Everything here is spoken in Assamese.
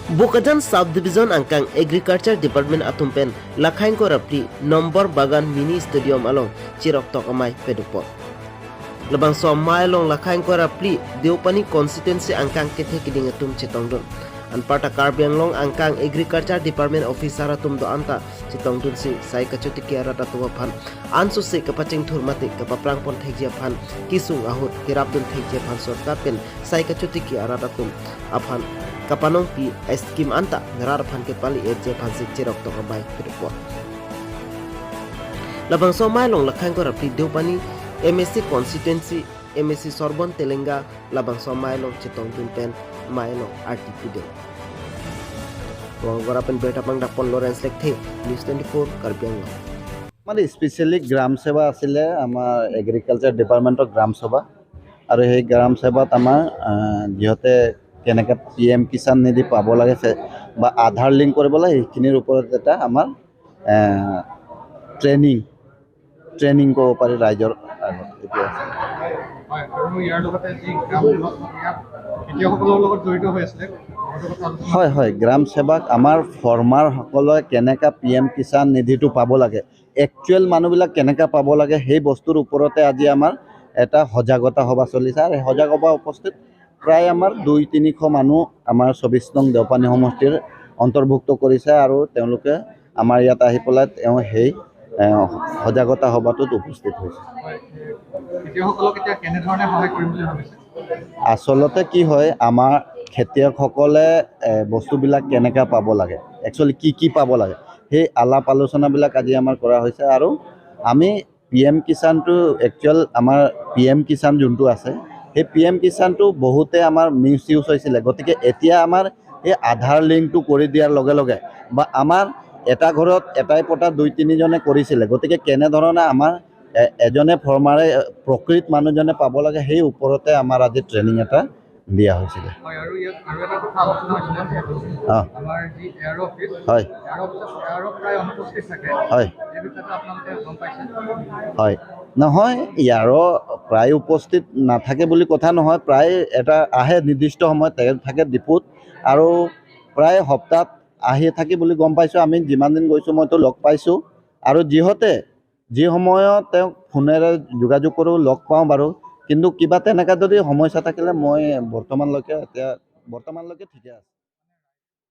Bukajan Subdivision angkang Agriculture Department atumpen lakhain ko rapli nomor bagan mini stadium along cheroktok amai pedupot. Labang so amai along lakhain ko rapli Deopani constituency angkang kethe kiding atum chitongdon. Anparta Karbiang long angkang Agriculture Department officer atum do anta chitongdon si sai kachuti kiara tatuwa phan ansu se kapaching thurmati kapaprang pon thejia phan kisung ahut kirapdun thejia phan sorkar pen sai kachuti kiara tatum aphan kapanong pi eskim anta ngarar phan ke pali eje phan se cheroktok amai pedupot. Labang so mai long lakhain ko rapli Deopani MSC constituency MSC Sorbon Telenga labang so mai long chitongdon pen Milo RTP Day. Wangarapan beta pang dapon Lawrence Lekhe News 24 Karbiang. মানে স্পেশালি গ্রাম সেৱা আছিলে আমাৰ এগ্ৰিকালচাৰ ডিপাৰ্টমেণ্টৰ গ্ৰাম সভা আৰু সেই গ্ৰাম সেৱাত আমাৰ যিহতে কেনেকৈ PM কিষাণ নিধি পাব লাগে বা আধাৰ লিংক কৰিব লাগে সেইখিনিৰ ওপৰত এটা আমাৰ ট্ৰেইনিং কৰিব পাৰি ৰাইজৰ আগত এইটো আছে। হয় হয় গ্ৰাম সেৱাক আমাৰ ফাৰ্মাৰসকলে কেনেকৈ PM কিষাণ নিধিটো পাব লাগে একচুৱেল মানুহবিলাক কেনেকৈ পাব লাগে সেই বস্তুৰ ওপৰতে আজি আমাৰ এটা সজাগতা সভা চলিছে আৰু সজাগ সভা উপস্থিত প্ৰায় আমাৰ 200-300 মানুহ আমাৰ 24 নং দেওপানী সমষ্টিৰ অন্তৰ্ভুক্ত কৰিছে আৰু তেওঁলোকে আমাৰ ইয়াত আহি পেলাই তেওঁ সেই সজাগতা সভাটোত উপস্থিত হৈছে। আচলতে কি হয় আমাৰ খেতিয়কসকলে বস্তুবিলাক কেনেকৈ পাব লাগে একচুৱেলি কি পাব লাগে সেই আলাপ আলোচনাবিলাক আজি আমাৰ কৰা হৈছে আৰু আমি PM কিষাণটো একচুৱেল আমাৰ PM কিষাণ যোনটো আছে সেই PM কিষাণটো বহুতে আমাৰ মিছ ইউজ হৈছিলে গতিকে এতিয়া আমাৰ এই আধাৰ লিংকটো কৰি দিয়াৰ লগে লগে বা আমাৰ এটা ঘৰত এটাই পটা 2-3 জনে কৰিছিলে গতিকে কেনেধৰণে আমাৰ এজনে ফাৰ্মাৰে প্ৰকৃত মানুহজনে পাব লাগে সেই ওপৰতে আমাৰ আজি ট্ৰেইনিং এটা দিয়া হৈছিলে। হয় নহয় ইয়াৰো প্ৰায় উপস্থিত নাথাকে বুলি কথা নহয় প্ৰায় এটা আহে নিৰ্দিষ্ট সময়ত থাকে ডিপুত আৰু প্ৰায় সপ্তাহত আহি থাকি বুলি গম পাইছোঁ আমি যিমান দিন গৈছোঁ মইতো লগ পাইছোঁ আৰু যি সময়ত তেওঁক ফোনেৰে যোগাযোগ কৰোঁ লগ পাওঁ বাৰু কিন্তু কিবা তেনেকুৱা যদি সমস্যা থাকিলে মই বৰ্তমানলৈকে ঠিকে আছে।